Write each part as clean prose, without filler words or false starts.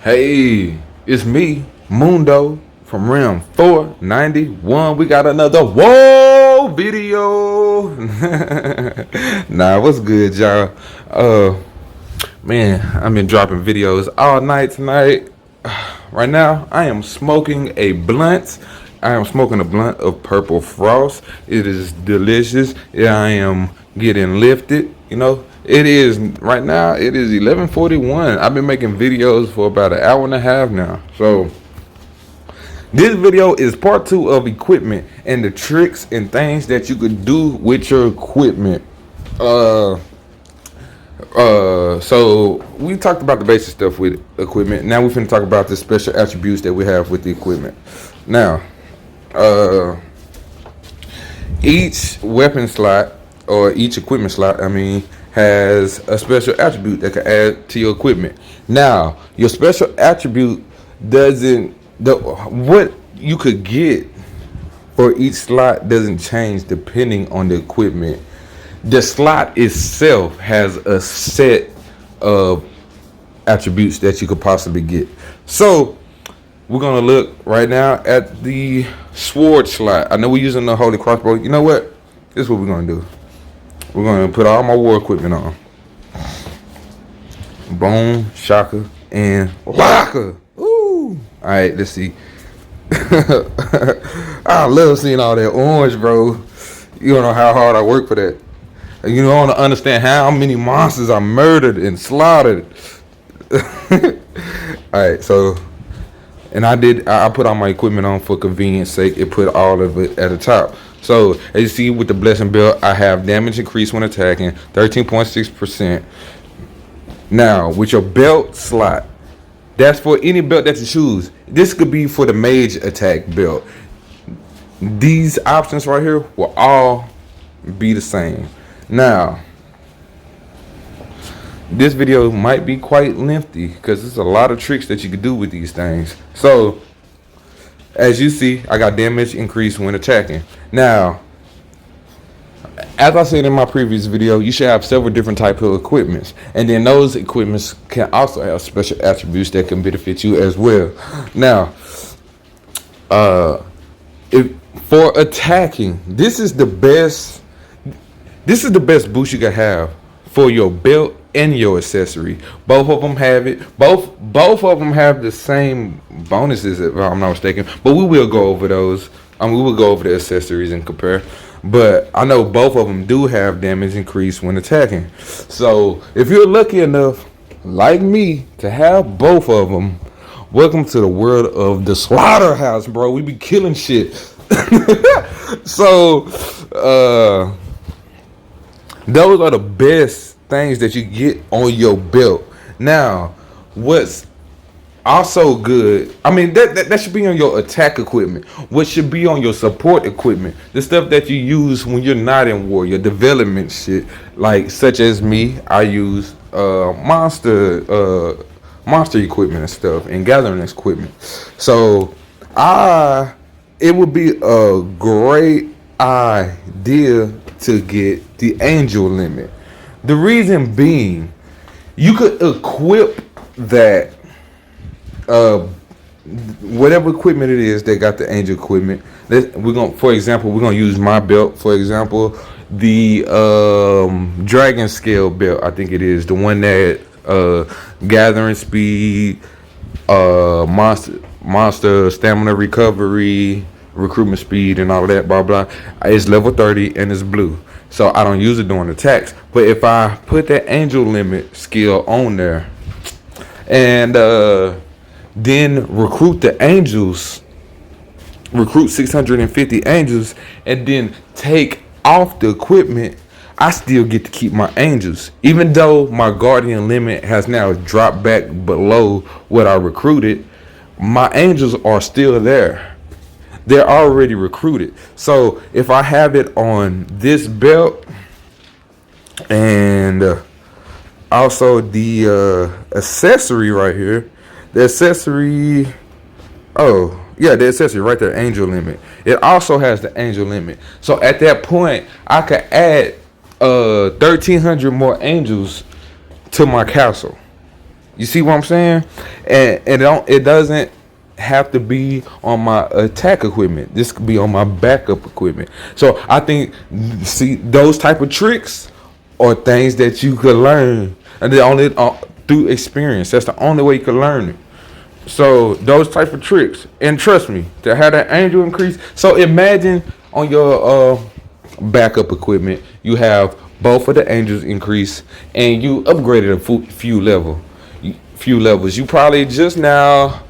Hey, it's me, Mundo, from Realm 491. We got another WAO video. Nah, what's good, y'all? Man, I've been dropping videos all night tonight. Right now, I am smoking a blunt. I am smoking a blunt of Purple Frost. It is delicious. Yeah, I am getting lifted, It is right now. It is 11:41. I've been making videos for about an hour and a half now. So this video is part 2 of equipment and the tricks and things that you could do with your equipment. So we talked about the basic stuff with equipment. Now we're finna talk about the special attributes that we have with the equipment. Now, each weapon slot or each equipment slot, has a special attribute that can add to your equipment. Now, your special attribute what you could get for each slot doesn't change depending on the equipment. The slot itself has a set of attributes that you could possibly get. So we're gonna look right now at the sword slot. I know we're using the holy crossbow. You know what? This is what we're gonna do. We're gonna put all my war equipment on. Boom, shaka, and waka. Ooh. Alright, let's see. I love seeing all that orange, bro. You don't know how hard I work for that. You don't want to understand how many monsters I murdered and slaughtered. Alright, so and I put all my equipment on for convenience sake. It put all of it at the top. So as you see with the blessing belt, I have damage increase when attacking, 13.6%. Now with your belt slot, that's for any belt that you choose. This could be for the mage attack belt. These options right here will all be the same. Now, this video might be quite lengthy because there's a lot of tricks that you could do with these things. So as you see, I got damage increase when attacking. Now, as I said in my previous video, you should have several different types of equipments. And then those equipments can also have special attributes that can benefit you as well. Now, if for attacking, this is the best boost you can have for your belt and your accessory. Both of them have it. Both of them have the same bonuses, if I'm not mistaken. But we will go over those. We will go over the accessories and compare. But I know both of them do have damage increase when attacking. So if you're lucky enough, like me, to have both of them, welcome to the world of the slaughterhouse, bro. We be killing shit. So those are the best things that you get on your belt. Now, what's also good, that should be on your attack equipment. What should be on your support equipment, the stuff that you use when you're not in war, your development shit, like such as me, I use monster equipment and stuff, and gathering equipment. So it would be a great idea to get the angel limit. The reason being, you could equip that whatever equipment it is that got the angel equipment. For example, we're gonna use my belt. For example, the dragon scale belt. I think it is the one that gathering speed, monster stamina recovery, recruitment speed, and all of that. Blah blah. It's level 30 and it's blue. So I don't use it during attacks. But if I put that angel limit skill on there and then recruit the angels, recruit 650 angels, and then take off the equipment, I still get to keep my angels. Even though my guardian limit has now dropped back below what I recruited, my angels are still there. They're already recruited. So if I have it on this belt and also the accessory right here, the accessory right there, angel limit, it also has the angel limit. So at that point, I could add 1,300 more angels to my castle. You see what I'm saying? And it doesn't have to be on my attack equipment. This could be on my backup equipment. So I think, see, those type of tricks are things that you could learn, and they only through experience. That's the only way you can learn it. So those type of tricks, and trust me, to have that angel increase. So imagine on your backup equipment, you have both of the angels increase, and you upgraded a few levels. You probably just now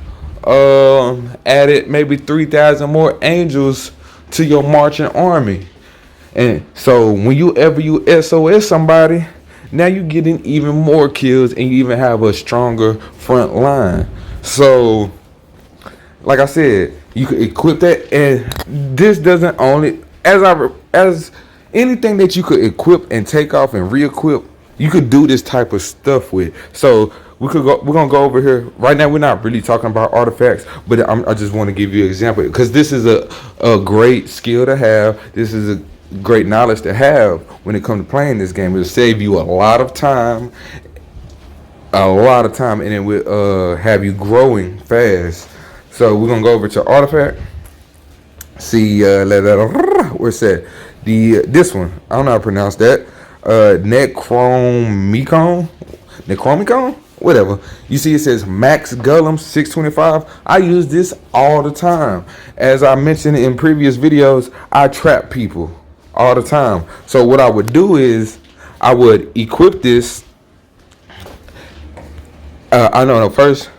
added maybe 3,000 more angels to your marching army. And so when you SOS somebody, now you getting even more kills, and you even have a stronger front line. So like I said, you could equip that, and this doesn't only as anything that you could equip and take off and re-equip, you could do this type of stuff with. So we're gonna go over here right now. We're not really talking about artifacts, but I just want to give you an example, because this is a great skill to have. This is a great knowledge to have when it comes to playing this game. It'll save you a lot of time, and it will have you growing fast. So we're gonna go over to artifact. See, where's that? This one, I don't know how to pronounce that. Necromicon, whatever. You see, it says max Golem 625. I use this all the time. As I mentioned in previous videos, I trap people all the time. So what I would do is I would equip this. First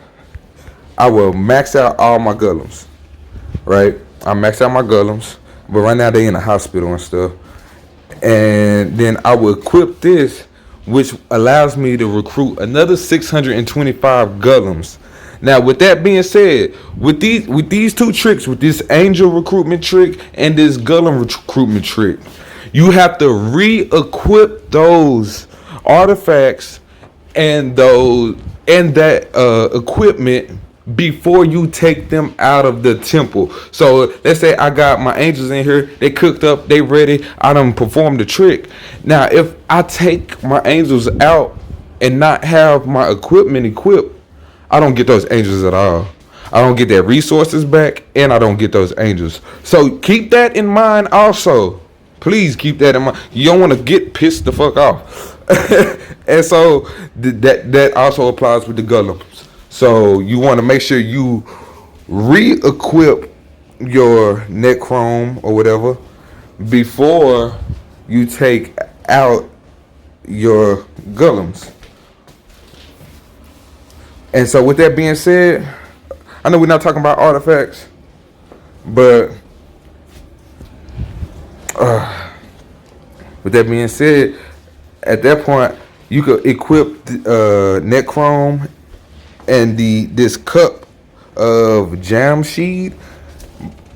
I will max out all my golems. Right? I max out my golems, but right now they in the hospital and stuff. And then I will equip this, which allows me to recruit another 625 golems. Now, with that being said, with these two tricks, with this angel recruitment trick and this golem recruitment trick, you have to re-equip those artifacts and that equipment before you take them out of the temple. So let's say I got my angels in here, they cooked up, they ready, I done performed the trick. Now if I take my angels out and not have my equipment equipped, I don't get those angels at all. I don't get their resources back, and I don't get those angels. So keep that in mind also. Please keep that in mind. You don't want to get pissed the fuck off. And so that also applies with the golems. So you want to make sure you re-equip your Necrome or whatever before you take out your golems. And so with that being said, I know we're not talking about artifacts, but with that being said, at that point you could equip Necrome and this cup of Jamshid.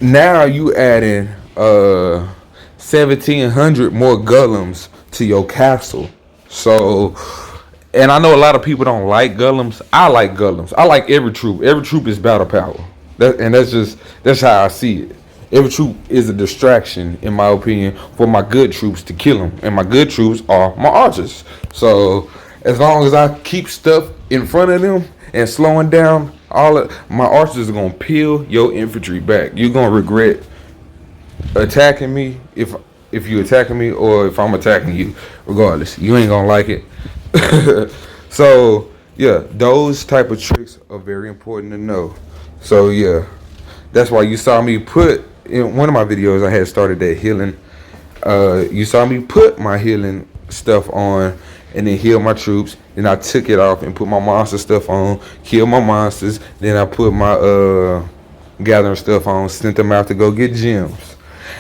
Now you adding 1,700 more golems to your castle. So, and I know a lot of people don't like golems. I like golems. I like every troop. Every troop is battle power. That's how I see it. Every troop is a distraction, in my opinion, for my good troops to kill them. And my good troops are my archers. So as long as I keep stuff in front of them and slowing down, all of my archers are gonna peel your infantry back. You're gonna regret attacking me if you attacking me, or if I'm attacking you. Regardless, you ain't gonna like it. So yeah, those type of tricks are very important to know. So yeah, that's why you saw me put in one of my videos, I had started that healing. You saw me put my healing stuff on and then heal my troops. Then I took it off and put my monster stuff on, kill my monsters. Then I put my gathering stuff on, sent them out to go get gems.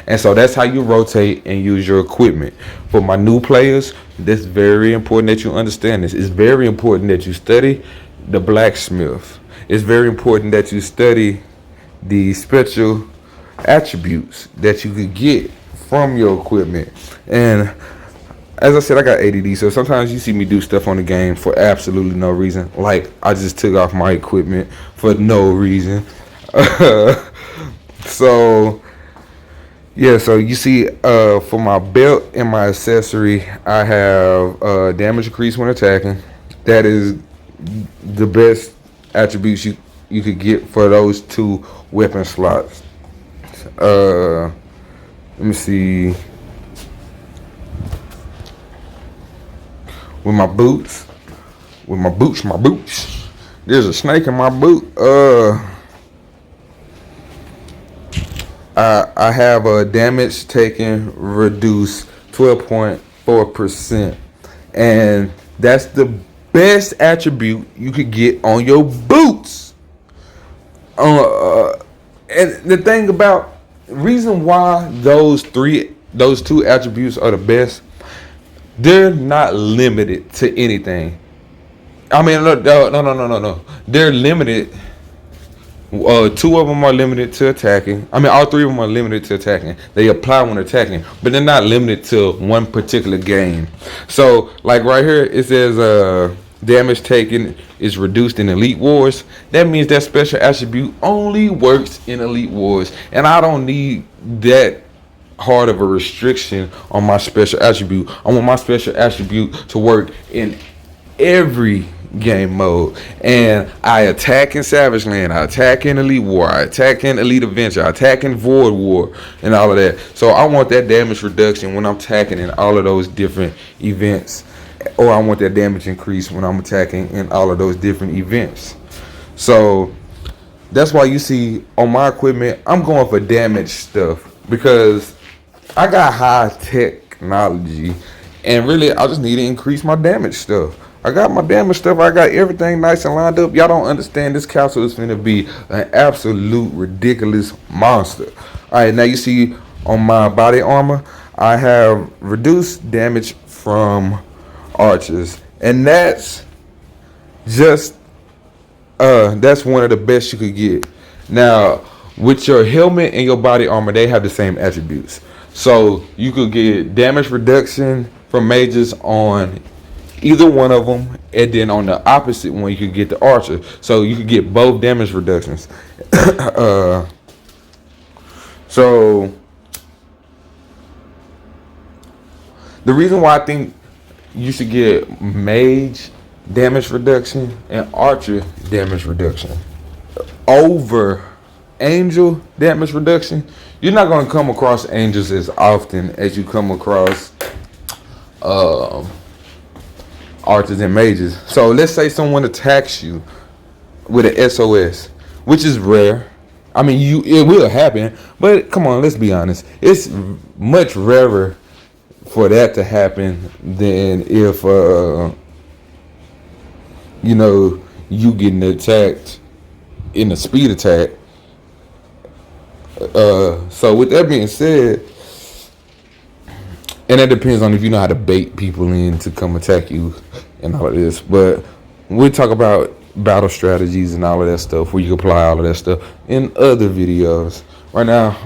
And so that's how you rotate and use your equipment. For my new players, that's very important that you understand this. It's very important that you study the blacksmith. It's very important that you study the special attributes that you could get from your equipment. And as I said, I got ADD, so sometimes you see me do stuff on the game for absolutely no reason. Like I just took off my equipment for no reason. So yeah, so you see, for my belt and my accessory, I have damage increase when attacking. That is the best attributes you could get for those 2 weapon slots. Let me see. With my boots. My boots. There's a snake in my boot. I have a damage taken reduced 12.4%, and that's the best attribute you could get on your boots. And the thing about reason why those 2 attributes are the best, they're not limited to anything. I mean, no. They're limited. 2 of them are limited to attacking. I mean, all 3 of them are limited to attacking. They apply when attacking, but they're not limited to one particular game. So, like right here, it says damage taken is reduced in Elite Wars. That means that special attribute only works in Elite Wars, and I don't need that hard of a restriction on my special attribute. I want my special attribute to work in every game mode, and I attack in Savage Land, I attack in Elite War, I attack in Elite Adventure, I attack in Void War, and all of that. So I want that damage reduction when I'm attacking in all of those different events, or I want that damage increase when I'm attacking in all of those different events. So that's why you see on my equipment, I'm going for damage stuff, because I got high technology, and really I just need to increase my damage stuff. I got my damage stuff. I got everything nice and lined up. Y'all don't understand. This castle is finna be an absolute ridiculous monster. All right, now you see on my body armor, I have reduced damage from archers, and that's just that's one of the best you could get. Now, with your helmet and your body armor, they have the same attributes. So you could get damage reduction from mages on either one of them, and then on the opposite one you could get the archer, so you could get both damage reductions. So the reason why I think you should get mage damage reduction and archer damage reduction over angel damage reduction, you're not going to come across angels as often as you come across archers and mages. So let's say someone attacks you with an SOS, which is rare. I mean, it will happen, but come on, let's be honest. It's much rarer for that to happen than if you getting attacked in a speed attack. So with that being said, and that depends on if you know how to bait people in to come attack you and all of this. But we talk about battle strategies and all of that stuff, where you can apply all of that stuff in other videos. Right now,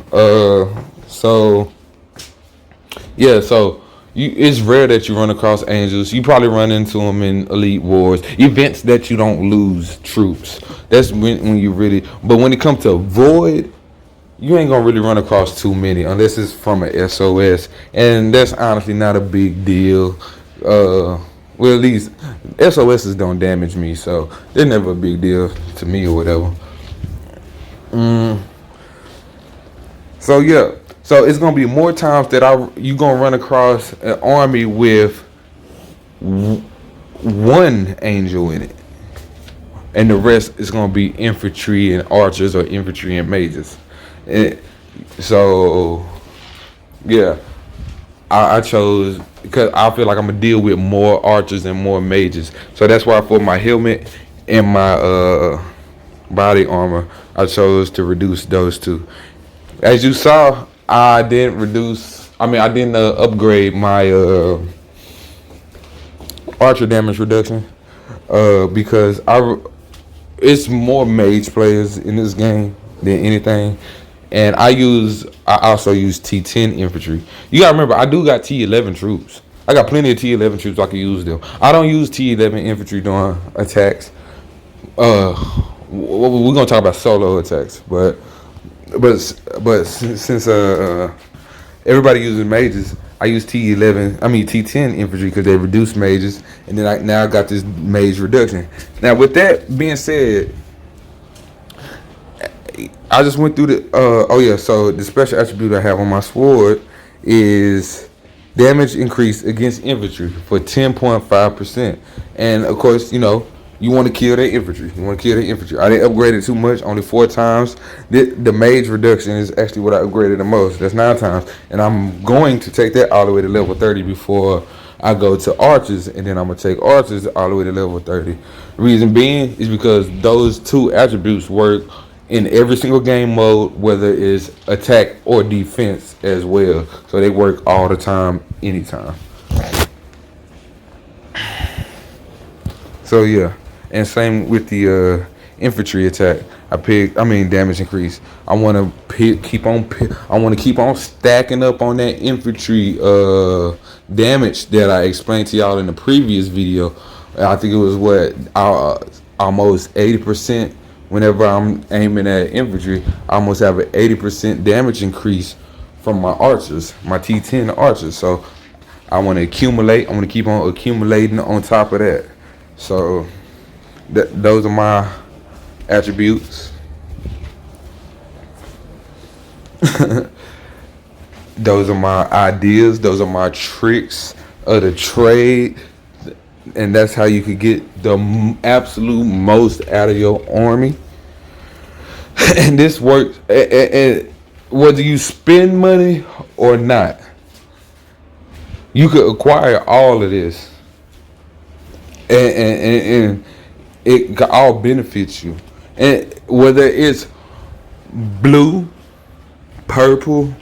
it's rare that you run across angels. You probably run into them in Elite Wars, events that you don't lose troops. That's when you really. But when it comes to Void, you ain't gonna really run across too many unless it's from an SOS, and that's honestly not a big deal. Well, at least SOSs don't damage me, so they're never a big deal to me or whatever. So yeah, so it's gonna be more times that you gonna run across an army with one angel in it, and the rest is gonna be infantry and archers, or infantry and mages. So yeah, I chose because I feel like I'm gonna deal with more archers and more mages. So that's why for my helmet and my body armor, I chose to reduce those two. As you saw, I didn't upgrade my archer damage reduction because it's more mage players in this game than anything. And I also use T10 infantry. You gotta remember, I do got T11 troops. I got plenty of T11 troops. I can use them. I don't use T11 infantry during attacks. We're gonna talk about solo attacks, but since everybody uses mages, I use T10 infantry because they reduce mages, and then now I got this mage reduction. Now with that being said, I just went through the oh yeah, so the special attribute I have on my sword is damage increase against infantry for 10.5%. And of course, you want to kill their infantry. I didn't upgrade it too much, only 4 times. The mage reduction is actually what I upgraded the most. That's 9 times. And I'm going to take that all the way to level 30 before I go to archers, and then I'm going to take archers all the way to level 30. Reason being is because those 2 attributes work in every single game mode, whether it's attack or defense as well. So they work all the time, anytime. So yeah, and same with the infantry attack. Damage increase. I want to keep on stacking up on that infantry damage that I explained to y'all in the previous video. I think it was almost 80%. Whenever I'm aiming at infantry, I almost have an 80% damage increase from my archers, my T10 archers. So I want to accumulate. I want to keep on accumulating on top of that. So those are my attributes. Those are my ideas. Those are my tricks of the trade. And that's how you could get the absolute most out of your army. And this works, and whether you spend money or not, you could acquire all of this, and it all benefits you. And whether it's blue, purple,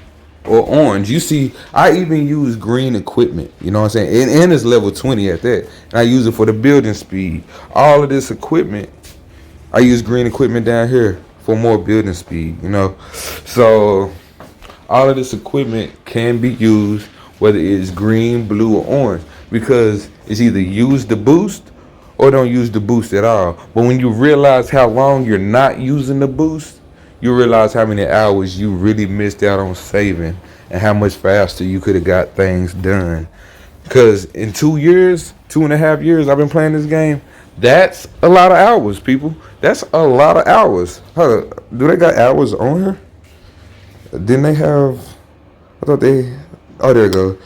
or orange. You see, I even use green equipment. You know what I'm saying? And it's level 20 at that. And I use it for the building speed. All of this equipment, I use green equipment down here for more building speed, So all of this equipment can be used, whether it's green, blue, or orange, because it's either use the boost or don't use the boost at all. But when you realize how long you're not using the boost, you realize how many hours you really missed out on saving and how much faster you could have got things done. Because in 2.5 years I've been playing this game, that's a lot of hours, people. That's a lot of hours. Do they got hours on here? Didn't they have, oh, there you go.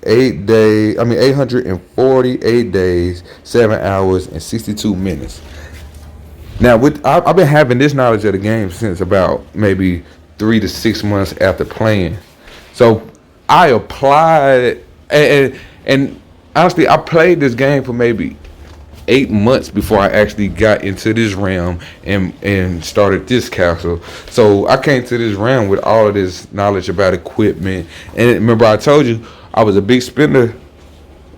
848 days, 7 hours, and 62 minutes. Now, I've been having this knowledge of the game since about maybe 3 to 6 months after playing. So I applied, and honestly, I played this game for maybe 8 months before I actually got into this realm and started this castle. So I came to this realm with all of this knowledge about equipment. And remember, I told you I was a big spender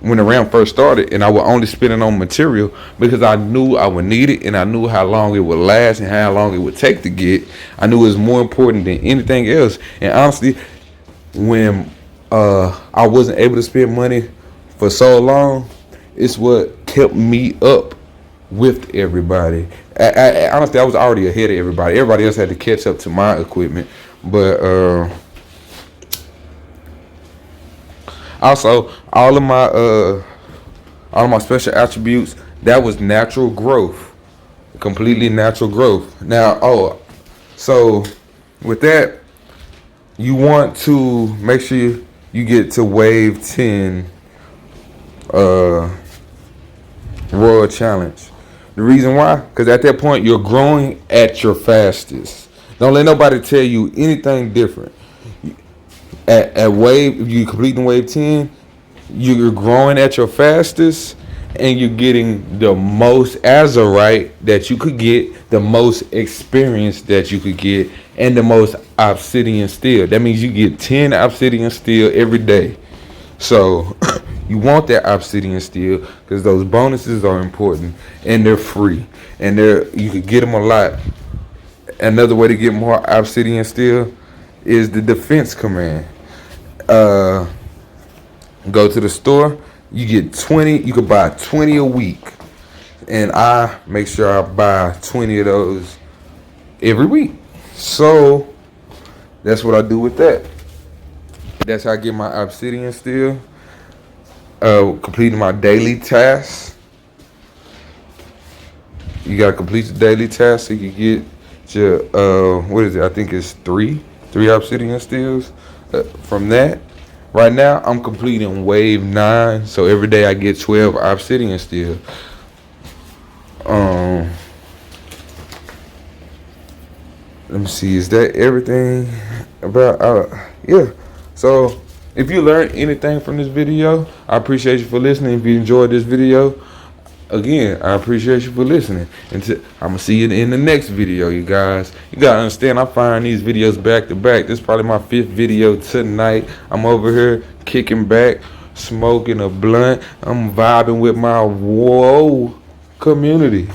when the round first started, and I would only spend it on material because I knew I would need it, and I knew how long it would last and how long it would take to get. I knew it was more important than anything else. And honestly, when I wasn't able to spend money for so long, it's what kept me up with everybody. Honestly, I was already ahead of everybody. Everybody else had to catch up to my equipment, but also, all of my special attributes, that was natural growth, completely natural growth. Now, so with that, you want to make sure you get to wave 10 Royal Challenge. The reason why? Because at that point, you're growing at your fastest. Don't let nobody tell you anything different. At wave, if you completing wave 10, you're growing at your fastest, and you're getting the most azurite that you could get, the most experience that you could get, and the most obsidian steel. That means you get 10 obsidian steel every day. So you want that obsidian steel because those bonuses are important, and they're free, and you could get them a lot. Another way to get more obsidian steel is the defense command. Go to the store, you get 20, you could buy 20 a week, and I make sure I buy 20 of those every week. So that's what I do with that. That's how I get my obsidian steel. Completing my daily tasks. You gotta complete the daily task so you get your what is it? I think it's three obsidian steels. From that, right now I'm completing wave 9, so every day I get 12 obsidian steel. Um, Let me see. Is that everything about? Yeah. So if you learned anything from this video, I appreciate you for listening. If you enjoyed this video, again, I appreciate you for listening. And I'm gonna see you in the next video, you guys. You gotta understand, I find these videos back to back. This is probably my 5th video tonight. I'm over here kicking back, smoking a blunt. I'm vibing with my WAO community.